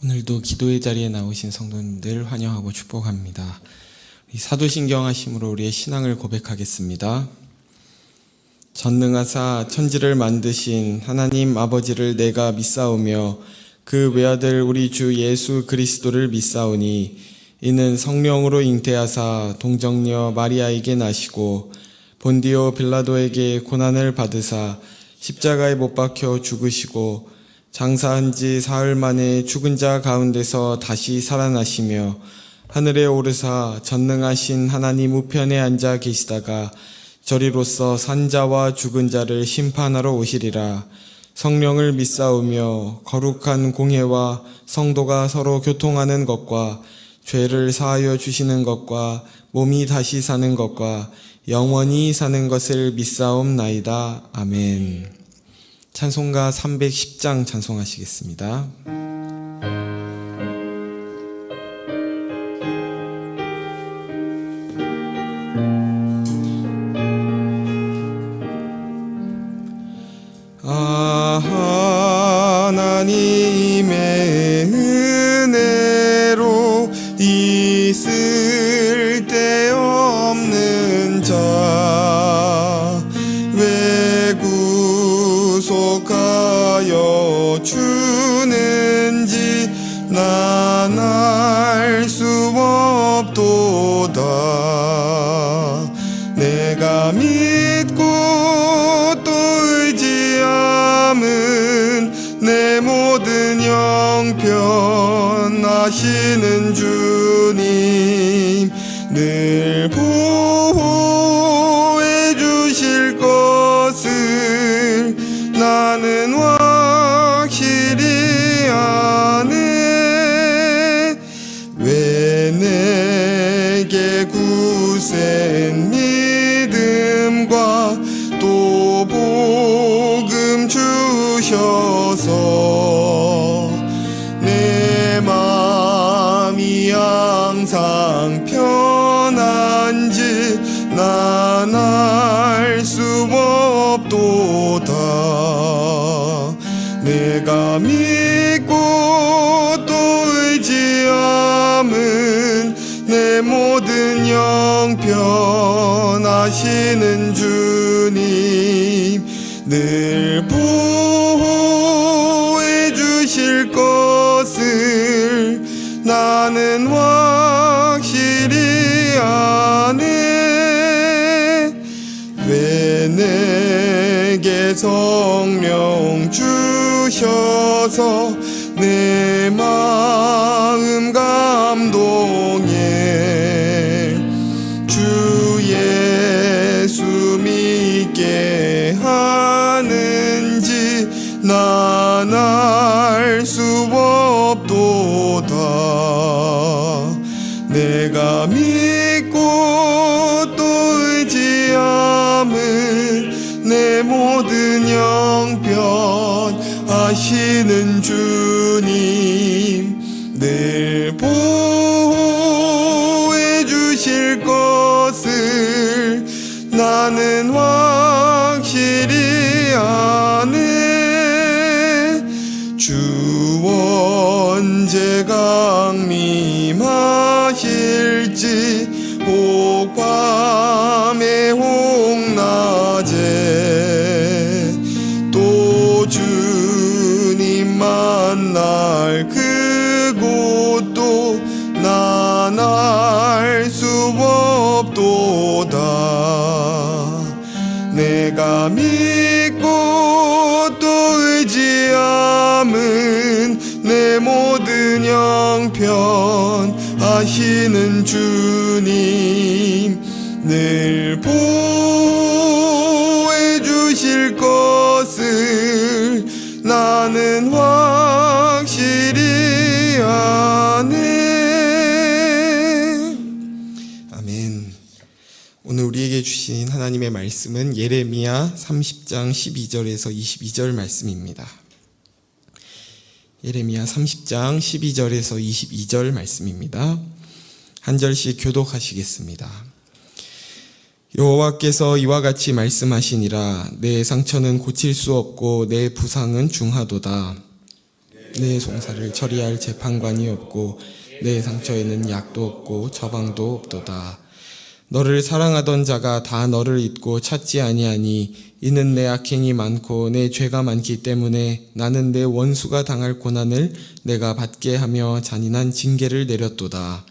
오늘도 기도의 자리에 나오신 성도님들 환영하고 축복합니다. 사도신경 하심으로 우리의 신앙을 고백하겠습니다. 전능하사 천지를 만드신 하나님 아버지를 내가 믿사오며 그 외아들 우리 주 예수 그리스도를 믿사오니 이는 성령으로 잉태하사 동정녀 마리아에게 나시고 본디오 빌라도에게 고난을 받으사 십자가에 못 박혀 죽으시고 장사한 지 사흘 만에 죽은 자 가운데서 다시 살아나시며 하늘에 오르사 전능하신 하나님 우편에 앉아 계시다가 저리로서 산 자와 죽은 자를 심판하러 오시리라. 성령을 믿사오며 거룩한 공회와 성도가 서로 교통하는 것과 죄를 사하여 주시는 것과 몸이 다시 사는 것과 영원히 사는 것을 믿사옵나이다. 아멘. 찬송가 310장 찬송하시겠습니다. 하나님의 은혜로 있을 데 없는 자 왜 구속하여 주는지 난 알 수 없도다. 내가 믿고 또 의지함은 내 모든 형편 아시는 주님 늘 보호해 주실 것을 나는 확실히 아네. 왜 내게 굳센 믿음과 또 복음 주셔서 내 마음이 항상 편한지 난 알 수 없도다. 내가 믿고 또 의지함은 내 모든 형편 아시는 주님 늘 보호해 주실 것을 나는 확실히 아네. 왜 내게 성령 주셔서 내 마음 감동해 주 예수 믿게 하는지 난 알 수 없도다. 내가 믿고 또 의지함은 내 모든 형편 아시는 주님 늘 보호해 주실 것을 나는 확실히 아네. 주 언제 강림하실지 혹 밤에 혹 낮에 또 주님 만날 그곳도 난 알 수 없도다. 내가 믿고 또 의지함은 내 모든 형편 아시는 주님 늘 보호해 주실 것을 나는 확실히 아네. 아멘. 오늘 우리에게 주신 하나님의 말씀은 예레미야 30장 12절에서 22절 말씀입니다. 예레미야 30장 12절에서 22절 말씀입니다. 한 절씩 교독하시겠습니다. 여호와께서 이와 같이 말씀하시니라. 내 상처는 고칠 수 없고 내 부상은 중하도다. 내 내 송사를 처리할 재판관이 없고 내 상처에는 약도 없고 처방도 없도다. 너를 사랑하던 자가 다 너를 잊고 찾지 아니하니 이는 내 악행이 많고 내 죄가 많기 때문에 나는 내 원수가 당할 고난을 내가 받게 하며 잔인한 징계를 내렸도다.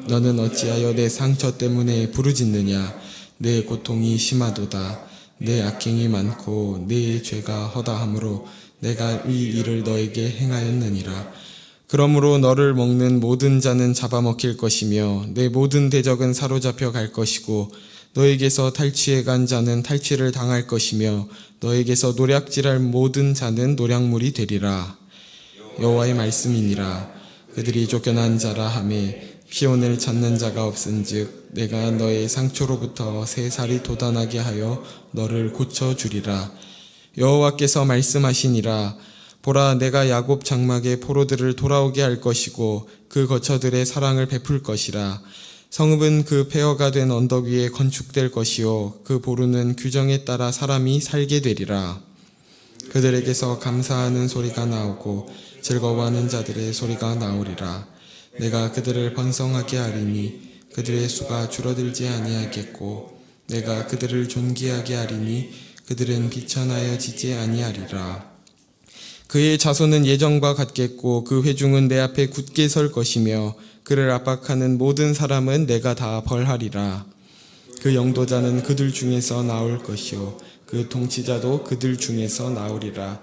너는 어찌하여 내 상처 때문에 부르짖느냐. 내 고통이 심하도다. 내 악행이 많고 내 죄가 허다함으로 내가 이 일을 너에게 행하였느니라. 그러므로 너를 먹는 모든 자는 잡아먹힐 것이며 내 모든 대적은 사로잡혀 갈 것이고 너에게서 탈취해 간 자는 탈취를 당할 것이며 너에게서 노략질할 모든 자는 노략물이 되리라. 여호와의 말씀이니라. 그들이 쫓겨난 자라 하며 피혼을 찾는 자가 없은즉 내가 너의 상처로부터 새 살이 돋아나게 하여 너를 고쳐주리라. 여호와께서 말씀하시니라. 보라, 내가 야곱 장막의 포로들을 돌아오게 할 것이고 그 거처들의 사랑을 베풀 것이라. 성읍은 그 폐허가 된 언덕 위에 건축될 것이요 그 보루는 규정에 따라 사람이 살게 되리라. 그들에게서 감사하는 소리가 나오고 즐거워하는 자들의 소리가 나오리라. 내가 그들을 번성하게 하리니 그들의 수가 줄어들지 아니하겠고 내가 그들을 존귀하게 하리니 그들은 비천하여지지 아니하리라. 그의 자손은 예전과 같겠고 그 회중은 내 앞에 굳게 설 것이며 그를 압박하는 모든 사람은 내가 다 벌하리라. 그 영도자는 그들 중에서 나올 것이요 그 통치자도 그들 중에서 나오리라.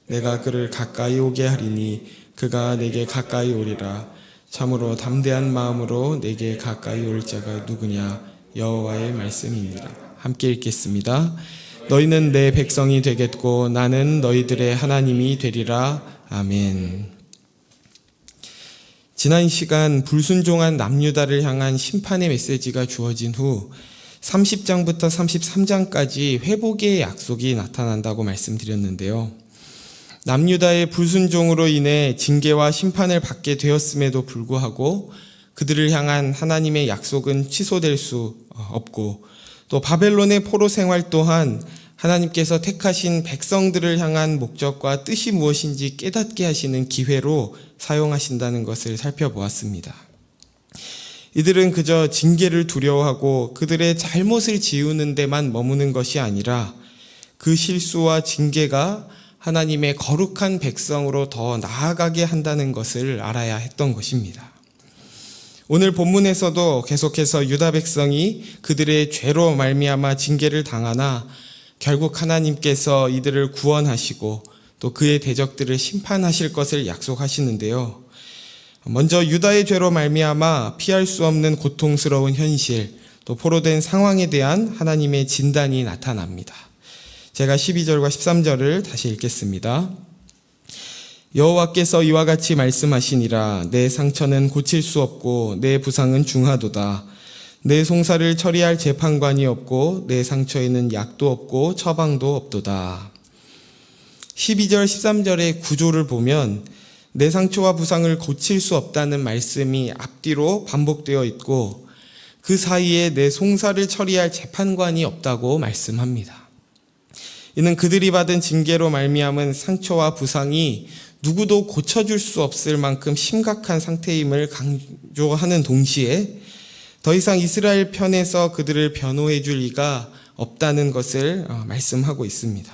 내가 그를 가까이 오게 하리니 그가 내게 가까이 오리라. 참으로 담대한 마음으로 내게 가까이 올 자가 누구냐. 여호와의 말씀이니라. 함께 읽겠습니다. 너희는 내 백성이 되겠고 나는 너희들의 하나님이 되리라. 아멘. 지난 시간 불순종한 남유다를 향한 심판의 메시지가 주어진 후 30장부터 33장까지 회복의 약속이 나타난다고 말씀드렸는데요. 남유다의 불순종으로 인해 징계와 심판을 받게 되었음에도 불구하고 그들을 향한 하나님의 약속은 취소될 수 없고 또 바벨론의 포로 생활 또한 하나님께서 택하신 백성들을 향한 목적과 뜻이 무엇인지 깨닫게 하시는 기회로 사용하신다는 것을 살펴보았습니다. 이들은 그저 징계를 두려워하고 그들의 잘못을 지우는 데만 머무는 것이 아니라 그 실수와 징계가 하나님의 거룩한 백성으로 더 나아가게 한다는 것을 알아야 했던 것입니다. 오늘 본문에서도 계속해서 유다 백성이 그들의 죄로 말미암아 징계를 당하나 결국 하나님께서 이들을 구원하시고 또 그의 대적들을 심판하실 것을 약속하시는데요. 먼저 유다의 죄로 말미암아 피할 수 없는 고통스러운 현실, 또 포로된 상황에 대한 하나님의 진단이 나타납니다. 제가 12절과 13절을 다시 읽겠습니다. 여호와께서 이와 같이 말씀하시니라. 내 상처는 고칠 수 없고 내 부상은 중하도다. 내 송사를 처리할 재판관이 없고 내 상처에는 약도 없고 처방도 없도다. 12절 13절의 구조를 보면 내 상처와 부상을 고칠 수 없다는 말씀이 앞뒤로 반복되어 있고 그 사이에 내 송사를 처리할 재판관이 없다고 말씀합니다. 이는 그들이 받은 징계로 말미암은 상처와 부상이 누구도 고쳐줄 수 없을 만큼 심각한 상태임을 강조하는 동시에 더 이상 이스라엘 편에서 그들을 변호해 줄 리가 없다는 것을 말씀하고 있습니다.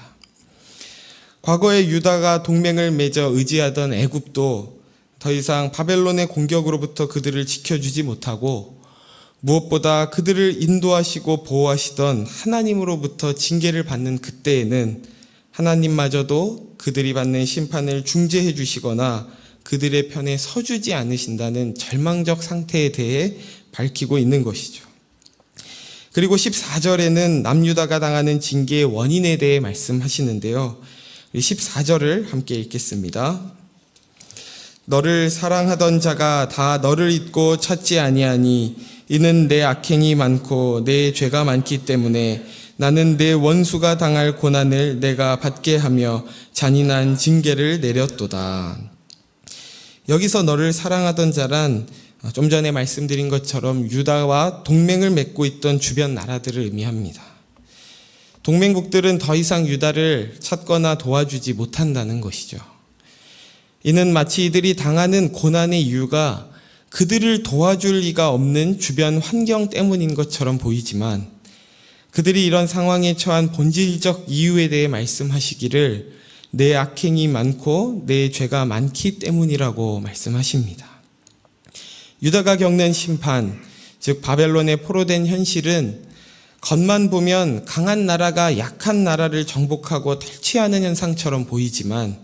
과거에 유다가 동맹을 맺어 의지하던 애굽도 더 이상 바벨론의 공격으로부터 그들을 지켜주지 못하고 무엇보다 그들을 인도하시고 보호하시던 하나님으로부터 징계를 받는 그때에는 하나님마저도 그들이 받는 심판을 중재해 주시거나 그들의 편에 서주지 않으신다는 절망적 상태에 대해 밝히고 있는 것이죠. 그리고 14절에는 남유다가 당하는 징계의 원인에 대해 말씀하시는데요. 14절을 함께 읽겠습니다. 너를 사랑하던 자가 다 너를 잊고 찾지 아니하니 이는 내 악행이 많고 내 죄가 많기 때문에 나는 내 원수가 당할 고난을 내가 받게 하며 잔인한 징계를 내렸도다. 여기서 너를 사랑하던 자란 좀 전에 말씀드린 것처럼 유다와 동맹을 맺고 있던 주변 나라들을 의미합니다. 동맹국들은 더 이상 유다를 찾거나 도와주지 못한다는 것이죠. 이는 마치 이들이 당하는 고난의 이유가 그들을 도와줄 리가 없는 주변 환경 때문인 것처럼 보이지만, 그들이 이런 상황에 처한 본질적 이유에 대해 말씀하시기를 내 악행이 많고 내 죄가 많기 때문이라고 말씀하십니다. 유다가 겪는 심판, 즉 바벨론에 포로된 현실은 겉만 보면 강한 나라가 약한 나라를 정복하고 탈취하는 현상처럼 보이지만,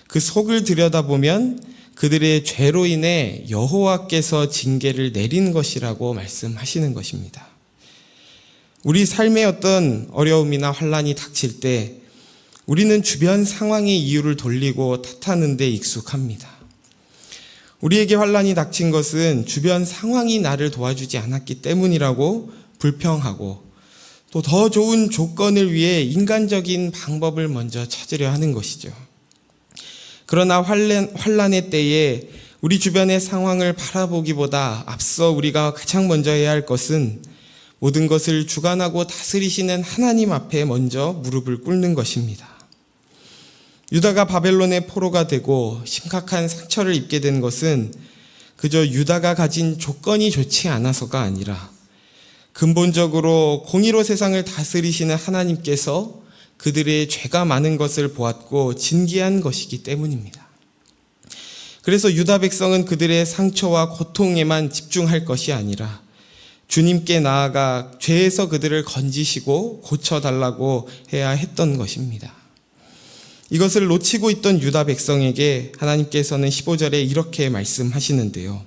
그 속을 들여다보면 그들의 죄로 인해 여호와께서 징계를 내린 것이라고 말씀하시는 것입니다. 우리 삶에 어떤 어려움이나 환난이 닥칠 때 우리는 주변 상황의 이유를 돌리고 탓하는 데 익숙합니다. 우리에게 환난이 닥친 것은 주변 상황이 나를 도와주지 않았기 때문이라고 불평하고, 또 더 좋은 조건을 위해 인간적인 방법을 먼저 찾으려 하는 것이죠. 그러나 환난의 때에 우리 주변의 상황을 바라보기보다 앞서 우리가 가장 먼저 해야 할 것은 모든 것을 주관하고 다스리시는 하나님 앞에 먼저 무릎을 꿇는 것입니다. 유다가 바벨론의 포로가 되고 심각한 상처를 입게 된 것은 그저 유다가 가진 조건이 좋지 않아서가 아니라 근본적으로 공의로 세상을 다스리시는 하나님께서 그들의 죄가 많은 것을 보았고 징계한 것이기 때문입니다. 그래서 유다 백성은 그들의 상처와 고통에만 집중할 것이 아니라 주님께 나아가 죄에서 그들을 건지시고 고쳐달라고 해야 했던 것입니다. 이것을 놓치고 있던 유다 백성에게 하나님께서는 15절에 이렇게 말씀하시는데요.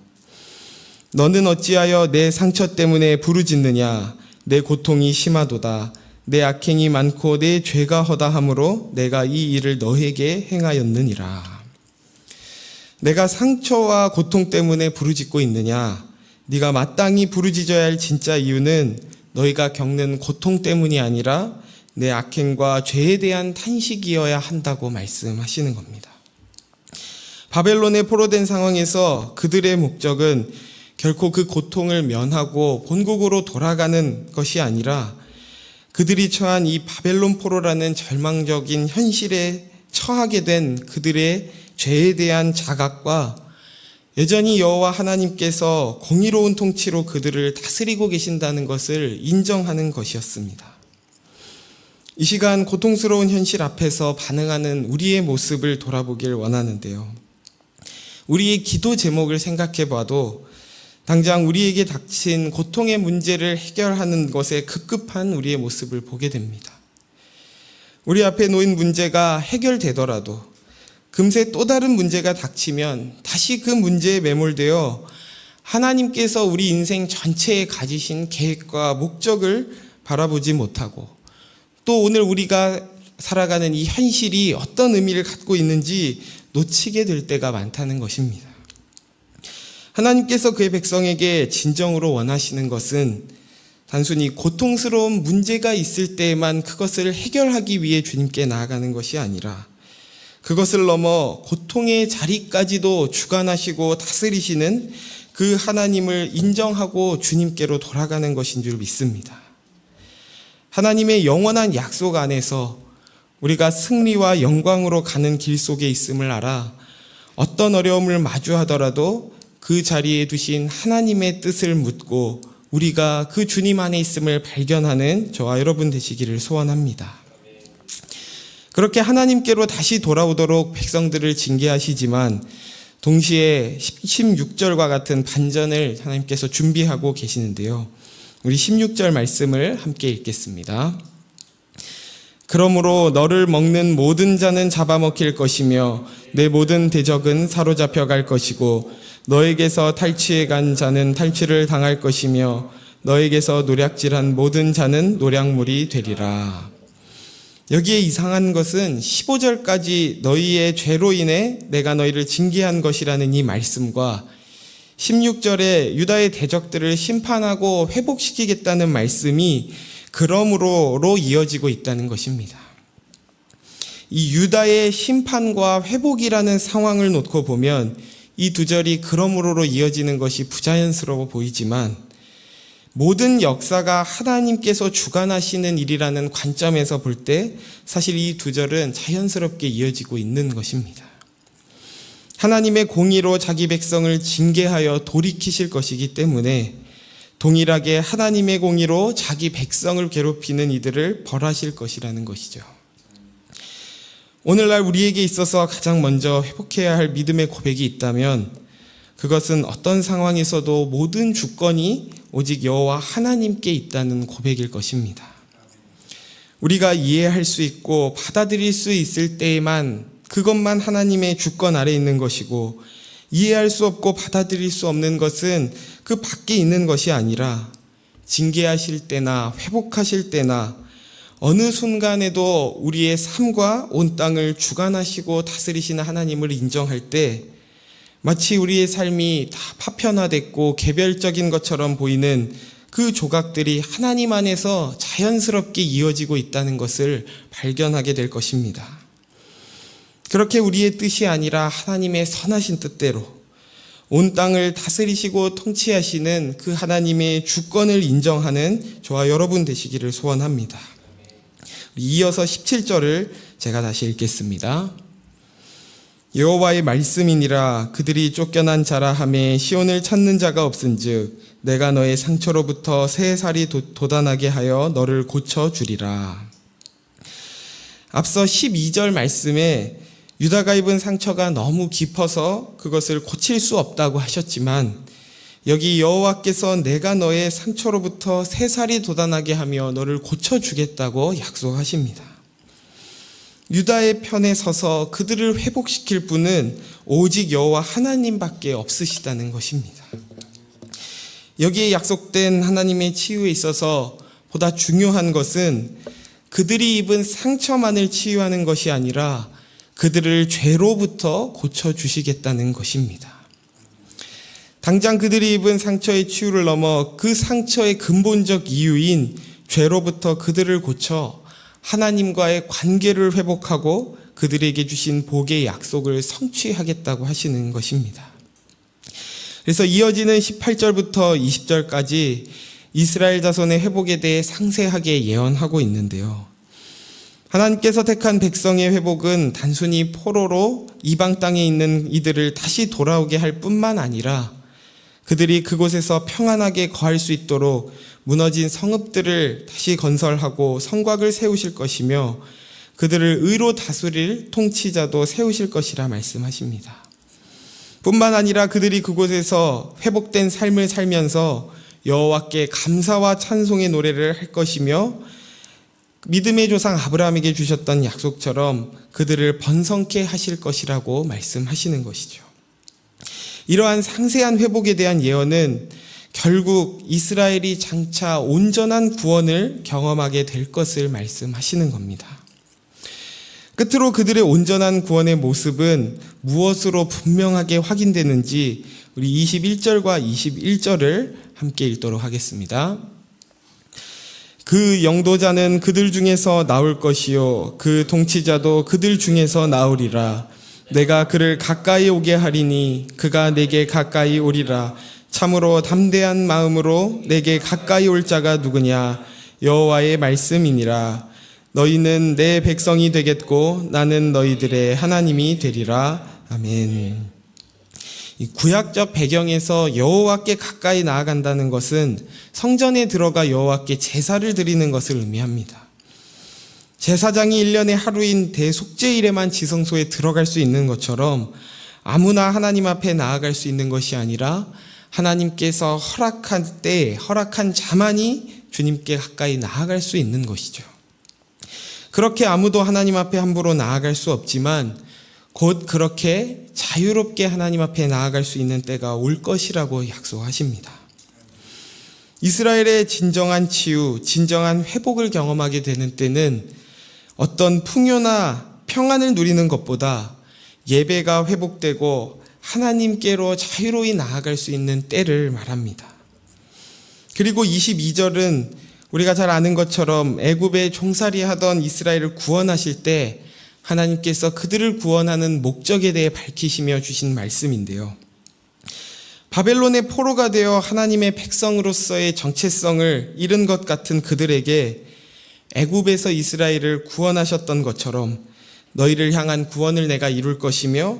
너는 어찌하여 내 상처 때문에 부르짖느냐? 내 고통이 심하도다. 내 악행이 많고 내 죄가 허다함으로 내가 이 일을 너에게 행하였느니라. 내가 상처와 고통 때문에 부르짖고 있느냐? 네가 마땅히 부르짖어야 할 진짜 이유는 너희가 겪는 고통 때문이 아니라 내 악행과 죄에 대한 탄식이어야 한다고 말씀하시는 겁니다. 바벨론에 포로된 상황에서 그들의 목적은 결코 그 고통을 면하고 본국으로 돌아가는 것이 아니라 그들이 처한 이 바벨론 포로라는 절망적인 현실에 처하게 된 그들의 죄에 대한 자각과 여전히 여호와 하나님께서 공의로운 통치로 그들을 다스리고 계신다는 것을 인정하는 것이었습니다. 이 시간 고통스러운 현실 앞에서 반응하는 우리의 모습을 돌아보길 원하는데요. 우리의 기도 제목을 생각해 봐도 당장 우리에게 닥친 고통의 문제를 해결하는 것에 급급한 우리의 모습을 보게 됩니다. 우리 앞에 놓인 문제가 해결되더라도 금세 또 다른 문제가 닥치면 다시 그 문제에 매몰되어 하나님께서 우리 인생 전체에 가지신 계획과 목적을 바라보지 못하고, 또 오늘 우리가 살아가는 이 현실이 어떤 의미를 갖고 있는지 놓치게 될 때가 많다는 것입니다. 하나님께서 그의 백성에게 진정으로 원하시는 것은 단순히 고통스러운 문제가 있을 때에만 그것을 해결하기 위해 주님께 나아가는 것이 아니라 그것을 넘어 고통의 자리까지도 주관하시고 다스리시는 그 하나님을 인정하고 주님께로 돌아가는 것인 줄 믿습니다. 하나님의 영원한 약속 안에서 우리가 승리와 영광으로 가는 길 속에 있음을 알아 어떤 어려움을 마주하더라도 그 자리에 두신 하나님의 뜻을 묻고 우리가 그 주님 안에 있음을 발견하는 저와 여러분 되시기를 소원합니다. 그렇게 하나님께로 다시 돌아오도록 백성들을 징계하시지만 동시에 16절과 같은 반전을 하나님께서 준비하고 계시는데요. 우리 16절 말씀을 함께 읽겠습니다. 그러므로 너를 먹는 모든 자는 잡아먹힐 것이며 내 모든 대적은 사로잡혀 갈 것이고 너에게서 탈취해 간 자는 탈취를 당할 것이며 너에게서 노략질한 모든 자는 노략물이 되리라. 여기에 이상한 것은 15절까지 너희의 죄로 인해 내가 너희를 징계한 것이라는 이 말씀과 16절에 유다의 대적들을 심판하고 회복시키겠다는 말씀이 그러므로로 이어지고 있다는 것입니다. 이 유다의 심판과 회복이라는 상황을 놓고 보면 이 두 절이 그러므로로 이어지는 것이 부자연스러워 보이지만 모든 역사가 하나님께서 주관하시는 일이라는 관점에서 볼 때 사실 이 두 절은 자연스럽게 이어지고 있는 것입니다. 하나님의 공의로 자기 백성을 징계하여 돌이키실 것이기 때문에 동일하게 하나님의 공의로 자기 백성을 괴롭히는 이들을 벌하실 것이라는 것이죠. 오늘날 우리에게 있어서 가장 먼저 회복해야 할 믿음의 고백이 있다면 그것은 어떤 상황에서도 모든 주권이 오직 여호와 하나님께 있다는 고백일 것입니다. 우리가 이해할 수 있고 받아들일 수 있을 때에만 그것만 하나님의 주권 아래 있는 것이고, 이해할 수 없고 받아들일 수 없는 것은 그 밖에 있는 것이 아니라 징계하실 때나 회복하실 때나 어느 순간에도 우리의 삶과 온 땅을 주관하시고 다스리시는 하나님을 인정할 때 마치 우리의 삶이 다 파편화됐고 개별적인 것처럼 보이는 그 조각들이 하나님 안에서 자연스럽게 이어지고 있다는 것을 발견하게 될 것입니다. 그렇게 우리의 뜻이 아니라 하나님의 선하신 뜻대로 온 땅을 다스리시고 통치하시는 그 하나님의 주권을 인정하는 저와 여러분 되시기를 소원합니다. 이어서 17절을 제가 다시 읽겠습니다. 여호와의 말씀이니라. 그들이 쫓겨난 자라 하매 시온을 찾는 자가 없은즉 내가 너의 상처로부터 새 살이 돋아나게 하여 너를 고쳐주리라. 앞서 12절 말씀에 유다가 입은 상처가 너무 깊어서 그것을 고칠 수 없다고 하셨지만, 여기 여호와께서 내가 너의 상처로부터 새 살이 돋아나게 하며 너를 고쳐주겠다고 약속하십니다. 유다의 편에 서서 그들을 회복시킬 분은 오직 여호와 하나님밖에 없으시다는 것입니다. 여기에 약속된 하나님의 치유에 있어서 보다 중요한 것은 그들이 입은 상처만을 치유하는 것이 아니라 그들을 죄로부터 고쳐주시겠다는 것입니다. 당장 그들이 입은 상처의 치유를 넘어 그 상처의 근본적 이유인 죄로부터 그들을 고쳐 하나님과의 관계를 회복하고 그들에게 주신 복의 약속을 성취하겠다고 하시는 것입니다. 그래서 이어지는 18절부터 20절까지 이스라엘 자손의 회복에 대해 상세하게 예언하고 있는데요. 하나님께서 택한 백성의 회복은 단순히 포로로 이방 땅에 있는 이들을 다시 돌아오게 할 뿐만 아니라 그들이 그곳에서 평안하게 거할 수 있도록 무너진 성읍들을 다시 건설하고 성곽을 세우실 것이며 그들을 의로 다스릴 통치자도 세우실 것이라 말씀하십니다. 뿐만 아니라 그들이 그곳에서 회복된 삶을 살면서 여호와께 감사와 찬송의 노래를 할 것이며 믿음의 조상 아브라함에게 주셨던 약속처럼 그들을 번성케 하실 것이라고 말씀하시는 것이죠. 이러한 상세한 회복에 대한 예언은 결국 이스라엘이 장차 온전한 구원을 경험하게 될 것을 말씀하시는 겁니다. 끝으로 그들의 온전한 구원의 모습은 무엇으로 분명하게 확인되는지 우리 21절과 21절을 함께 읽도록 하겠습니다. 그 영도자는 그들 중에서 나올 것이요 그 통치자도 그들 중에서 나오리라. 내가 그를 가까이 오게 하리니 그가 내게 가까이 오리라. 참으로 담대한 마음으로 내게 가까이 올 자가 누구냐? 여호와의 말씀이니라. 너희는 내 백성이 되겠고 나는 너희들의 하나님이 되리라. 아멘. 이 구약적 배경에서 여호와께 가까이 나아간다는 것은 성전에 들어가 여호와께 제사를 드리는 것을 의미합니다. 제사장이 1년에 하루인 대속죄일에만 지성소에 들어갈 수 있는 것처럼 아무나 하나님 앞에 나아갈 수 있는 것이 아니라 하나님께서 허락한 때에 허락한 자만이 주님께 가까이 나아갈 수 있는 것이죠. 그렇게 아무도 하나님 앞에 함부로 나아갈 수 없지만 곧 그렇게 자유롭게 하나님 앞에 나아갈 수 있는 때가 올 것이라고 약속하십니다. 이스라엘의 진정한 치유, 진정한 회복을 경험하게 되는 때는 어떤 풍요나 평안을 누리는 것보다 예배가 회복되고 하나님께로 자유로이 나아갈 수 있는 때를 말합니다. 그리고 22절은 우리가 잘 아는 것처럼 애굽에 종살이 하던 이스라엘을 구원하실 때 하나님께서 그들을 구원하는 목적에 대해 밝히시며 주신 말씀인데요. 바벨론의 포로가 되어 하나님의 백성으로서의 정체성을 잃은 것 같은 그들에게 애굽에서 이스라엘을 구원하셨던 것처럼 너희를 향한 구원을 내가 이룰 것이며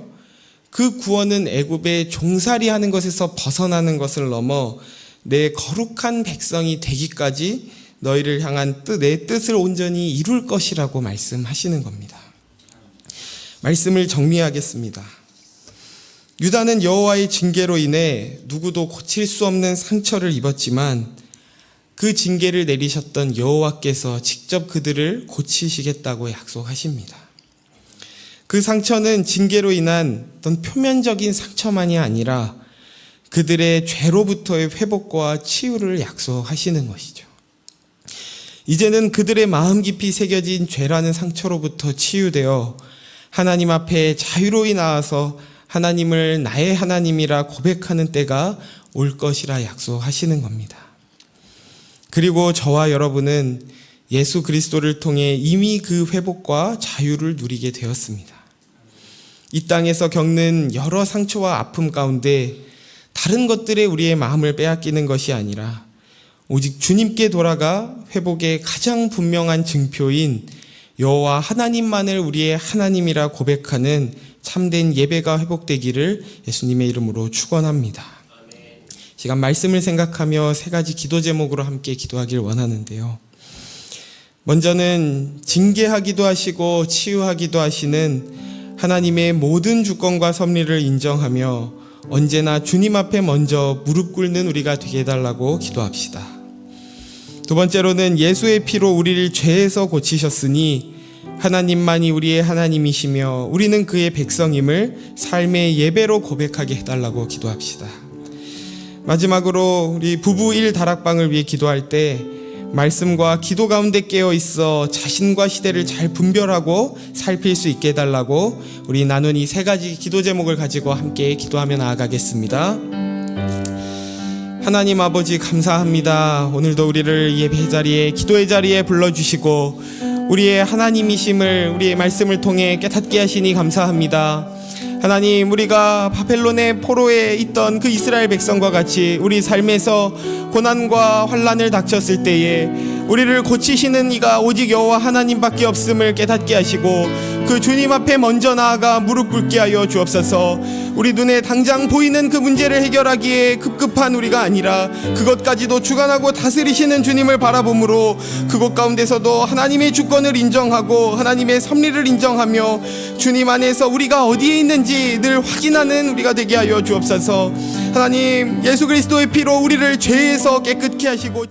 그 구원은 애굽의 종살이하는 것에서 벗어나는 것을 넘어 내 거룩한 백성이 되기까지 너희를 향한 내 뜻을 온전히 이룰 것이라고 말씀하시는 겁니다. 말씀을 정리하겠습니다. 유다는 여호와의 징계로 인해 누구도 고칠 수 없는 상처를 입었지만 그 징계를 내리셨던 여호와께서 직접 그들을 고치시겠다고 약속하십니다. 그 상처는 징계로 인한 어떤 표면적인 상처만이 아니라 그들의 죄로부터의 회복과 치유를 약속하시는 것이죠. 이제는 그들의 마음 깊이 새겨진 죄라는 상처로부터 치유되어 하나님 앞에 자유로이 나와서 하나님을 나의 하나님이라 고백하는 때가 올 것이라 약속하시는 겁니다. 그리고 저와 여러분은 예수 그리스도를 통해 이미 그 회복과 자유를 누리게 되었습니다. 이 땅에서 겪는 여러 상처와 아픔 가운데 다른 것들에 우리의 마음을 빼앗기는 것이 아니라 오직 주님께 돌아가 회복의 가장 분명한 증표인 여호와 하나님만을 우리의 하나님이라 고백하는 참된 예배가 회복되기를 예수님의 이름으로 축원합니다. 시간 말씀을 생각하며 세 가지 기도 제목으로 함께 기도하길 원하는데요. 먼저는 징계하기도 하시고 치유하기도 하시는 하나님의 모든 주권과 섭리를 인정하며 언제나 주님 앞에 먼저 무릎 꿇는 우리가 되게 해달라고 기도합시다. 두 번째로는 예수의 피로 우리를 죄에서 고치셨으니 하나님만이 우리의 하나님이시며 우리는 그의 백성임을 삶의 예배로 고백하게 해달라고 기도합시다. 마지막으로 우리 부부 1 다락방을 위해 기도할 때 말씀과 기도 가운데 깨어 있어 자신과 시대를 잘 분별하고 살필 수 있게 해달라고 우리 나눈 이 세 가지 기도 제목을 가지고 함께 기도하며 나아가겠습니다. 하나님 아버지 감사합니다. 오늘도 우리를 예배 자리에 기도의 자리에 불러주시고 우리의 하나님이심을 우리의 말씀을 통해 깨닫게 하시니 감사합니다. 하나님, 우리가 바벨론의 포로에 있던 그 이스라엘 백성과 같이 우리 삶에서 고난과 환난을 닥쳤을 때에 우리를 고치시는 이가 오직 여호와 하나님밖에 없음을 깨닫게 하시고 그 주님 앞에 먼저 나아가 무릎 꿇게 하여 주옵소서. 우리 눈에 당장 보이는 그 문제를 해결하기에 급급한 우리가 아니라 그것까지도 주관하고 다스리시는 주님을 바라보므로 그것 가운데서도 하나님의 주권을 인정하고 하나님의 섭리를 인정하며 주님 안에서 우리가 어디에 있는지 늘 확인하는 우리가 되게 하여 주옵소서. 하나님, 예수 그리스도의 피로 우리를 죄에서 깨끗게 하시고